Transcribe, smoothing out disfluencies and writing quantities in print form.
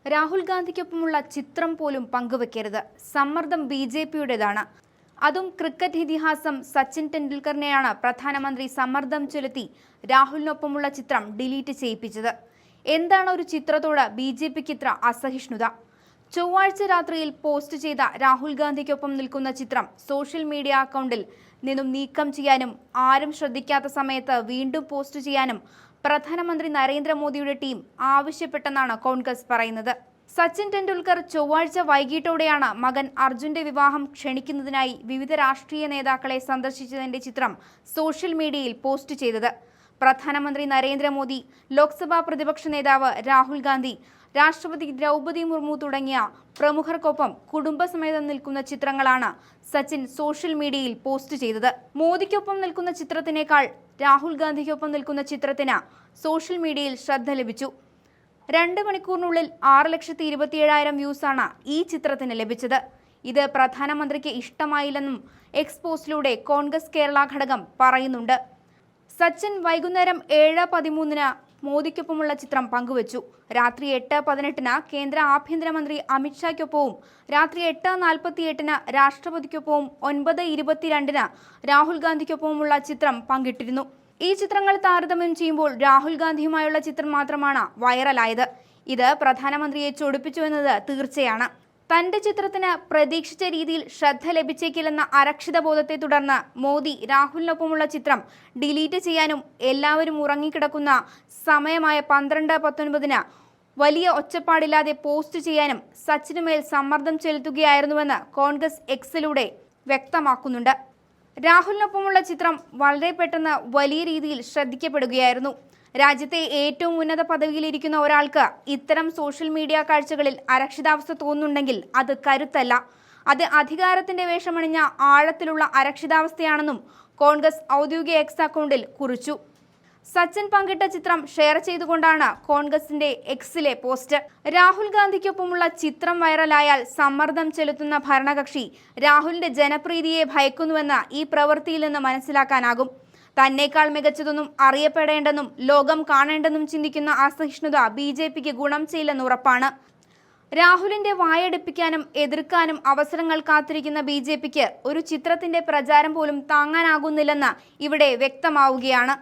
രാഹുൽ ഗാന്ധിക്കൊപ്പമുള്ള ചിത്രം പോലും പങ്കുവെക്കരുത്. സമ്മർദ്ദം ബിജെപിയുടേതാണ്. അതും ക്രിക്കറ്റ് ഇതിഹാസം സച്ചിൻ ടെണ്ടുൽക്കറിനെയാണ് പ്രധാനമന്ത്രി സമ്മർദ്ദം ചെലുത്തി രാഹുലിനൊപ്പമുള്ള ചിത്രം ഡിലീറ്റ് ചെയ്യിപ്പിച്ചത്. എന്താണ് ഒരു ചിത്രത്തോട് ബിജെപിക്ക് ഇത്ര അസഹിഷ്ണുത? ചൊവ്വാഴ്ച രാത്രിയിൽ പോസ്റ്റ് ചെയ്ത രാഹുൽ ഗാന്ധിക്കൊപ്പം നിൽക്കുന്ന ചിത്രം സോഷ്യൽ മീഡിയ അക്കൗണ്ടിൽ നിന്നും നീക്കം ചെയ്യാനും ആരും ശ്രദ്ധിക്കാത്ത സമയത്ത് വീണ്ടും പോസ്റ്റ് ചെയ്യാനും പ്രധാനമന്ത്രി നരേന്ദ്രമോദിയുടെ ടീം ആവശ്യപ്പെട്ടെന്നാണ് കോൺഗ്രസ് പറയുന്നത്. സച്ചിൻ ടെണ്ടുൽക്കർ ചൊവ്വാഴ്ച വൈകിട്ടോടെയാണ് മകൻ അർജുന്റെ വിവാഹം ക്ഷണിക്കുന്നതിനായി വിവിധ രാഷ്ട്രീയ നേതാക്കളെ സന്ദർശിച്ചതിന്റെ ചിത്രം സോഷ്യൽ മീഡിയയിൽ പോസ്റ്റ് ചെയ്തത്. പ്രധാനമന്ത്രി നരേന്ദ്രമോദി, ലോക്സഭാ പ്രതിപക്ഷ നേതാവ് രാഹുൽ ഗാന്ധി, രാഷ്ട്രപതി ദ്രൗപദി മുർമു തുടങ്ങിയ പ്രമുഖർക്കൊപ്പം കുടുംബസമേതം നിൽക്കുന്ന ചിത്രങ്ങളാണ് സച്ചിൻ സോഷ്യൽ മീഡിയയിൽ പോസ്റ്റ് ചെയ്തത്. മോദിക്കൊപ്പം നിൽക്കുന്ന ചിത്രത്തിനേക്കാൾ രാഹുൽ ഗാന്ധിക്കൊപ്പം നിൽക്കുന്ന ചിത്രത്തിന് സോഷ്യൽ മീഡിയയിൽ ശ്രദ്ധ ലഭിച്ചു. 2 മണിക്കൂറിനുള്ളിൽ 6,27,000 വ്യൂസാണ് ഈ ചിത്രത്തിന് ലഭിച്ചത്. ഇത് പ്രധാനമന്ത്രിക്ക് ഇഷ്ടമായില്ലെന്നും എക്സ് പോസ്റ്റിലൂടെ കോൺഗ്രസ് കേരള ഘടകം പറയുന്നുണ്ട്. സച്ചിൻ വൈകുന്നേരം 7:13 മോദിക്കൊപ്പമുള്ള ചിത്രം പങ്കുവച്ചു. രാത്രി 8:18 കേന്ദ്ര ആഭ്യന്തരമന്ത്രി അമിത്ഷായ്ക്കൊപ്പവും രാത്രി 8:48 രാഷ്ട്രപതിക്കൊപ്പവും 9:22 രാഹുൽ ഗാന്ധിക്കൊപ്പവുമുള്ള ചിത്രം പങ്കിട്ടിരുന്നു. ഈ ചിത്രങ്ങൾ താരതമ്യം ചെയ്യുമ്പോൾ രാഹുൽ ഗാന്ധിയുമായുള്ള ചിത്രം മാത്രമാണ് വൈറലായത്. ഇത് പ്രധാനമന്ത്രിയെ ചൊടിപ്പിച്ചുവെന്നത് തീർച്ചയാണ്. തന്റെ ചിത്രത്തിന് പ്രതീക്ഷിച്ച രീതിയിൽ ശ്രദ്ധ ലഭിച്ചേക്കില്ലെന്ന അരക്ഷിതബോധത്തെ തുടർന്ന് മോദി രാഹുലിനൊപ്പമുള്ള ചിത്രം ഡിലീറ്റ് ചെയ്യാനും എല്ലാവരും ഉറങ്ങിക്കിടക്കുന്ന സമയമായ 12:19 വലിയ ഒച്ചപ്പാടില്ലാതെ പോസ്റ്റ് ചെയ്യാനും സച്ചിനുമേൽ സമ്മർദ്ദം ചെലുത്തുകയായിരുന്നുവെന്ന് കോൺഗ്രസ് എക്സിലൂടെ വ്യക്തമാക്കുന്നുണ്ട്. രാഹുലിനൊപ്പമുള്ള ചിത്രം വളരെ പെട്ടെന്ന് വലിയ രീതിയിൽ ശ്രദ്ധിക്കപ്പെടുകയായിരുന്നു. രാജ്യത്തെ ഏറ്റവും ഉന്നത പദവിയിലിരിക്കുന്ന ഒരാൾക്ക് ഇത്തരം സോഷ്യൽ മീഡിയ കാഴ്ചകളിൽ അരക്ഷിതാവസ്ഥ തോന്നുന്നുണ്ടെങ്കിൽ അത് കരുത്തല്ല, അത് അധികാരത്തിന്റെ വേഷമണിഞ്ഞ ആഴത്തിലുള്ള അരക്ഷിതാവസ്ഥയാണെന്നും കോൺഗ്രസ് ഔദ്യോഗിക എക്സ് അക്കൗണ്ടിൽ കുറിച്ചു. സച്ചിൻ പങ്കിട്ട ചിത്രം ഷെയർ ചെയ്തുകൊണ്ടാണ് കോൺഗ്രസിന്റെ എക്സിലെ പോസ്റ്റ്. രാഹുൽ ഗാന്ധിക്കൊപ്പമുള്ള ചിത്രം വൈറലായാൽ സമ്മർദ്ദം ചെലുത്തുന്ന ഭരണകക്ഷി രാഹുലിന്റെ ജനപ്രീതിയെ ഭയക്കുന്നുവെന്ന് ഈ പ്രവൃത്തിയിൽ നിന്ന് മനസ്സിലാക്കാനാകും. തന്നേക്കാൾ മികച്ചതൊന്നും അറിയപ്പെടേണ്ടെന്നും ലോകം കാണേണ്ടെന്നും ചിന്തിക്കുന്ന അസഹിഷ്ണുത ബിജെപിക്ക് ഗുണം ചെയ്യില്ലെന്ന് ഉറപ്പാണ്. രാഹുലിന്റെ വായടപ്പിക്കാനും എതിർക്കാനും അവസരങ്ങൾ കാത്തിരിക്കുന്ന ബിജെപിക്ക് ഒരു ചിത്രത്തിന്റെ പ്രചാരം പോലും താങ്ങാനാകുന്നില്ലെന്ന് ഇവിടെ വ്യക്തമാവുകയാണ്.